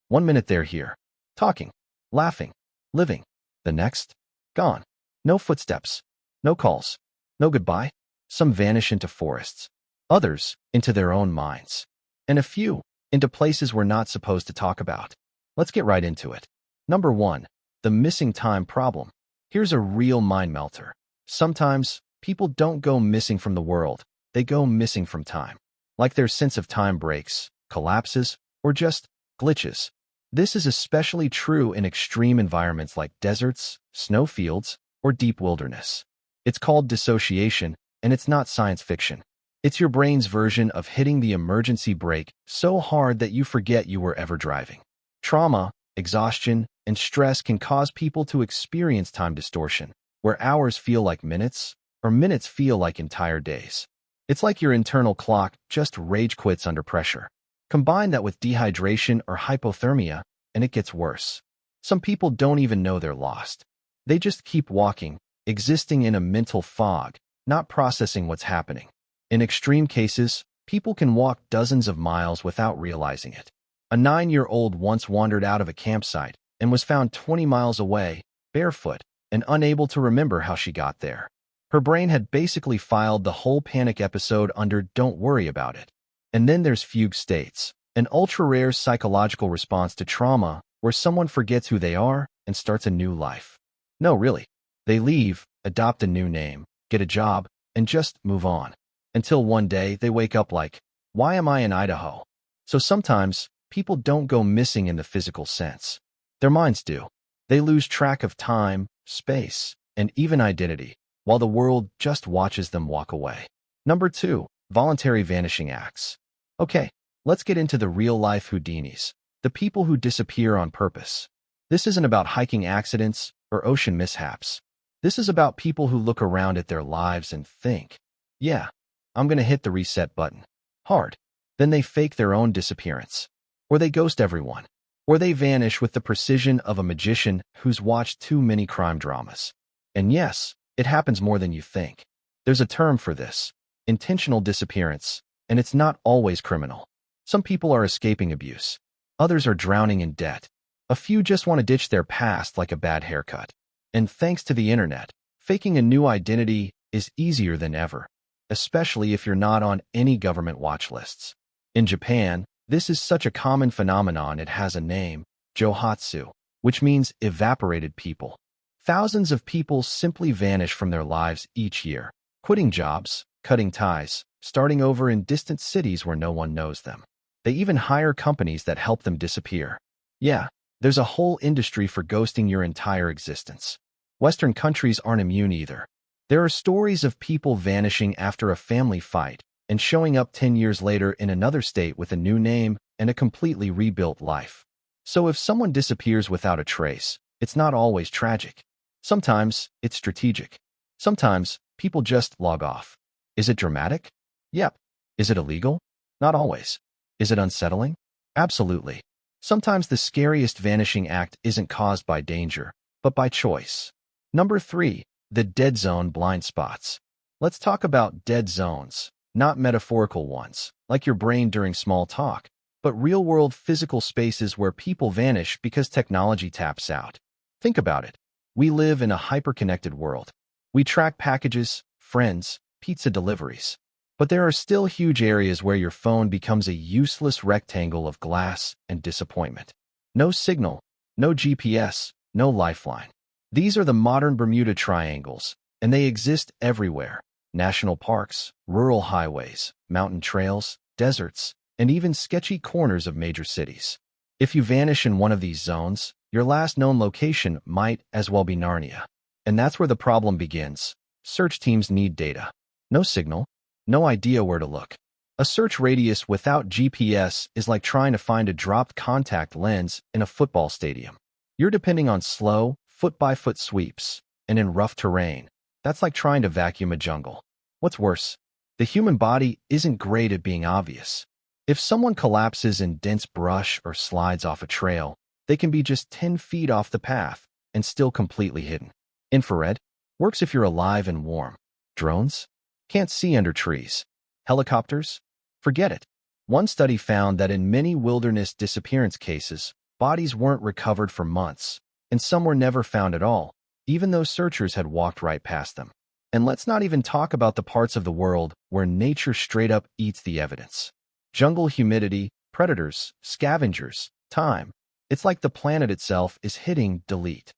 One minute they're here, talking, laughing, living. The next, gone. No footsteps, no calls, no goodbye. Some vanish into forests, others into their own minds, and a few into places we're not supposed to talk about. Let's get right into it. Number 1. The missing time problem. Here's a real mind melter. Sometimes, people don't go missing from the world, they go missing from time. Like their sense of time breaks, collapses, or just glitches. This is especially true in extreme environments like deserts, snowfields, or deep wilderness. It's called dissociation, and it's not science fiction. It's your brain's version of hitting the emergency brake so hard that you forget you were ever driving. Trauma, exhaustion, and stress can cause people to experience time distortion, where hours feel like minutes, or minutes feel like entire days. It's like your internal clock just rage quits under pressure. Combine that with dehydration or hypothermia, and it gets worse. Some people don't even know they're lost. They just keep walking, existing in a mental fog, not processing what's happening. In extreme cases, people can walk dozens of miles without realizing it. A 9-year-old once wandered out of a campsite and was found 20 miles away, barefoot, and unable to remember how she got there. Her brain had basically filed the whole panic episode under "don't worry about it." And then there's fugue states, an ultra-rare psychological response to trauma where someone forgets who they are and starts a new life. No, really. They leave, adopt a new name, get a job, and just move on. Until one day they wake up like, why am I in Idaho? So sometimes, people don't go missing in the physical sense. Their minds do. They lose track of time, space, and even identity, while the world just watches them walk away. Number 2. Voluntary vanishing acts. Okay, let's get into the real-life Houdinis, the people who disappear on purpose. This isn't about hiking accidents or ocean mishaps. This is about people who look around at their lives and think, yeah, I'm gonna hit the reset button. Hard. Then they fake their own disappearance. Or they ghost everyone. Or they vanish with the precision of a magician who's watched too many crime dramas. And yes, it happens more than you think. There's a term for this: intentional disappearance, and it's not always criminal. Some people are escaping abuse. Others are drowning in debt. A few just want to ditch their past like a bad haircut. And thanks to the internet, faking a new identity is easier than ever, especially if you're not on any government watch lists. In Japan, this is such a common phenomenon it has a name, johatsu, which means evaporated people. Thousands of people simply vanish from their lives each year, quitting jobs, cutting ties, starting over in distant cities where no one knows them. They even hire companies that help them disappear. Yeah, there's a whole industry for ghosting your entire existence. Western countries aren't immune either. There are stories of people vanishing after a family fight and showing up 10 years later in another state with a new name and a completely rebuilt life. So if someone disappears without a trace, it's not always tragic. Sometimes it's strategic. Sometimes people just log off. Is it dramatic? Yep. Is it illegal? Not always. Is it unsettling? Absolutely. Sometimes the scariest vanishing act isn't caused by danger, but by choice. Number 3. The dead zone blind spots. Let's talk about dead zones, not metaphorical ones, like your brain during small talk, but real-world physical spaces where people vanish because technology taps out. Think about it. We live in a hyper-connected world. We track packages, friends, pizza deliveries. But there are still huge areas where your phone becomes a useless rectangle of glass and disappointment. No signal, no GPS, no lifeline. These are the modern Bermuda Triangles, and they exist everywhere. National parks, rural highways, mountain trails, deserts, and even sketchy corners of major cities. If you vanish in one of these zones, your last known location might as well be Narnia. And that's where the problem begins. Search teams need data. No signal. No idea where to look. A search radius without GPS is like trying to find a dropped contact lens in a football stadium. You're depending on slow, foot-by-foot sweeps, and in rough terrain, that's like trying to vacuum a jungle. What's worse, the human body isn't great at being obvious. If someone collapses in dense brush or slides off a trail, they can be just 10 feet off the path and still completely hidden. Infrared works if you're alive and warm. Drones? Can't see under trees. Helicopters? Forget it. One study found that in many wilderness disappearance cases, Bodies weren't recovered for months, and some were never found at all, even though searchers had walked right past them. And let's not even talk about the parts of the world where nature straight up eats the evidence. Jungle humidity, predators, scavengers, time. It's like the planet itself is hitting delete.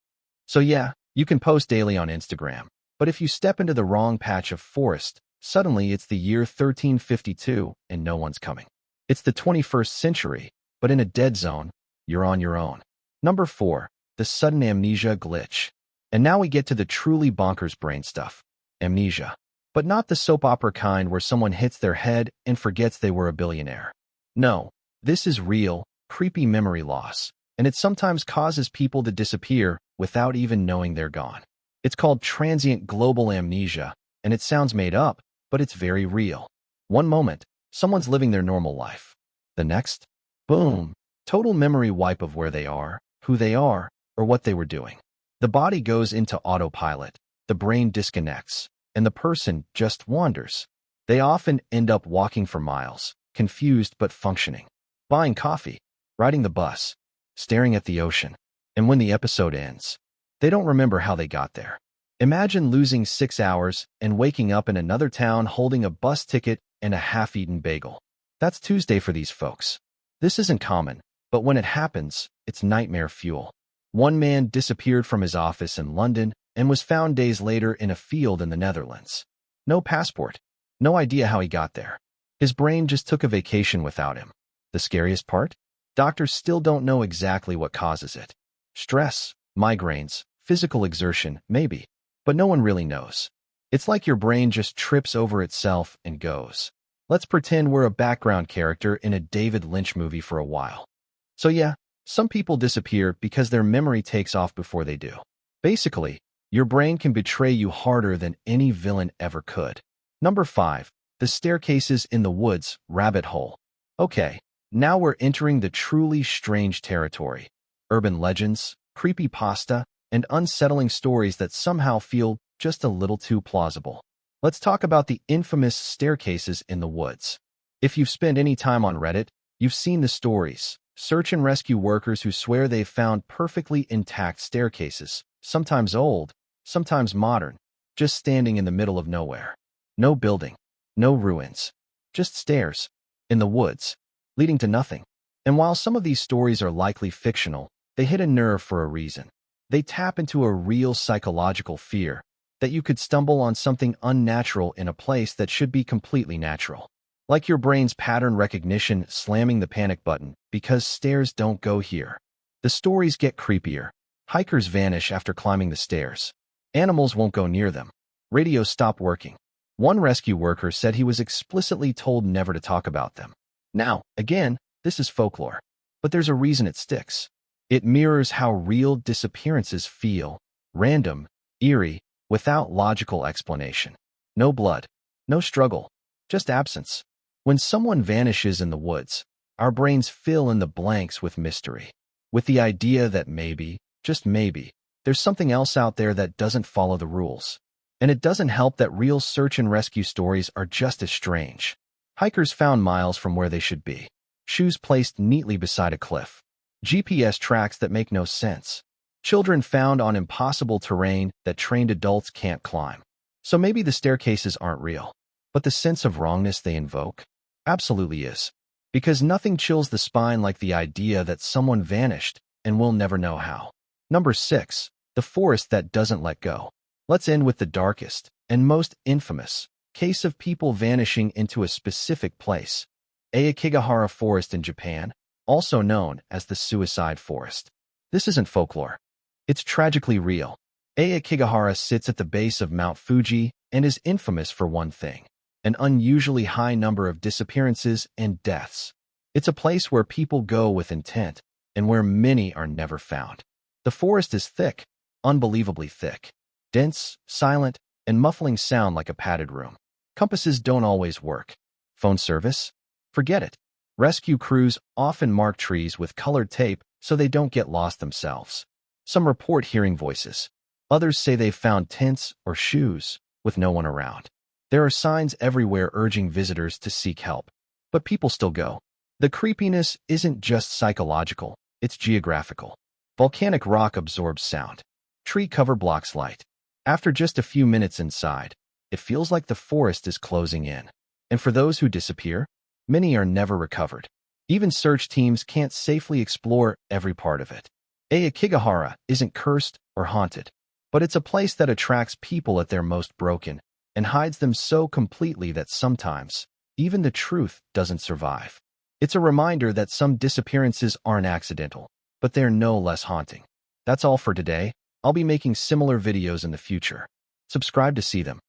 So yeah, you can post daily on Instagram, but if you step into the wrong patch of forest, suddenly it's the year 1352 and no one's coming. It's the 21st century, but in a dead zone, you're on your own. Number 4. The sudden amnesia glitch. And now we get to the truly bonkers brain stuff. Amnesia. But not the soap opera kind where someone hits their head and forgets they were a billionaire. No, this is real, creepy memory loss, and it sometimes causes people to disappear without even knowing they're gone. It's called transient global amnesia, and it sounds made up, but it's very real. One moment, someone's living their normal life. The next, boom, total memory wipe of where they are, who they are, or what they were doing. The body goes into autopilot, the brain disconnects, and the person just wanders. They often end up walking for miles, confused but functioning, buying coffee, riding the bus, staring at the ocean, and when the episode ends, they don't remember how they got there. Imagine losing 6 hours and waking up in another town holding a bus ticket and a half-eaten bagel. That's Tuesday for these folks. This isn't common, but when it happens, it's nightmare fuel. One man disappeared from his office in London and was found days later in a field in the Netherlands. No passport, no idea how he got there. His brain just took a vacation without him. The scariest part? Doctors still don't know exactly what causes it. Stress, migraines, physical exertion, maybe, but no one really knows. It's like your brain just trips over itself and goes. Let's pretend we're a background character in a David Lynch movie for a while. So yeah, some people disappear because their memory takes off before they do. Basically, your brain can betray you harder than any villain ever could. Number 5. The staircases in the woods rabbit hole. Okay, now we're entering the truly strange territory. Urban legends, creepypasta, and unsettling stories that somehow feel just a little too plausible. Let's talk about the infamous staircases in the woods. If you've spent any time on Reddit, you've seen the stories. Search and rescue workers who swear they've found perfectly intact staircases, sometimes old, sometimes modern, just standing in the middle of nowhere. No building, no ruins, just stairs, in the woods, leading to nothing. And while some of these stories are likely fictional, they hit a nerve for a reason. They tap into a real psychological fear that you could stumble on something unnatural in a place that should be completely natural. Like your brain's pattern recognition slamming the panic button because stairs don't go here. The stories get creepier. Hikers vanish after climbing the stairs. Animals won't go near them. Radios stop working. One rescue worker said he was explicitly told never to talk about them. Now, again, this is folklore, but there's a reason it sticks. It mirrors how real disappearances feel, random, eerie, without logical explanation. No blood, no struggle, just absence. When someone vanishes in the woods, our brains fill in the blanks with mystery, with the idea that maybe, just maybe, there's something else out there that doesn't follow the rules. And it doesn't help that real search and rescue stories are just as strange. Hikers found miles from where they should be. Shoes placed neatly beside a cliff. GPS tracks that make no sense. Children found on impossible terrain that trained adults can't climb. So maybe the staircases aren't real, but the sense of wrongness they invoke absolutely is. Because nothing chills the spine like the idea that someone vanished and we'll never know how. Number 6. The forest that doesn't let go. Let's end with the darkest and most infamous case of people vanishing into a specific place. Aokigahara Forest in Japan, also known as the Suicide Forest. This isn't folklore. It's tragically real. Aokigahara sits at the base of Mount Fuji and is infamous for one thing: an unusually high number of disappearances and deaths. It's a place where people go with intent and where many are never found. The forest is thick, unbelievably thick, dense, silent, and muffling sound like a padded room. Compasses don't always work. Phone service? Forget it. Rescue crews often mark trees with colored tape so they don't get lost themselves. Some report hearing voices. Others say they've found tents or shoes with no one around. There are signs everywhere urging visitors to seek help, but people still go. The creepiness isn't just psychological, It's geographical. Volcanic rock absorbs sound. Tree cover blocks light. After just a few minutes inside, it feels like the forest is closing in. And for those who disappear, many are never recovered. Even search teams can't safely explore every part of it. Aokigahara isn't cursed or haunted, but it's a place that attracts people at their most broken and hides them so completely that sometimes even the truth doesn't survive. It's a reminder that some disappearances aren't accidental, but they're no less haunting. That's all for today. I'll be making similar videos in the future. Subscribe to see them.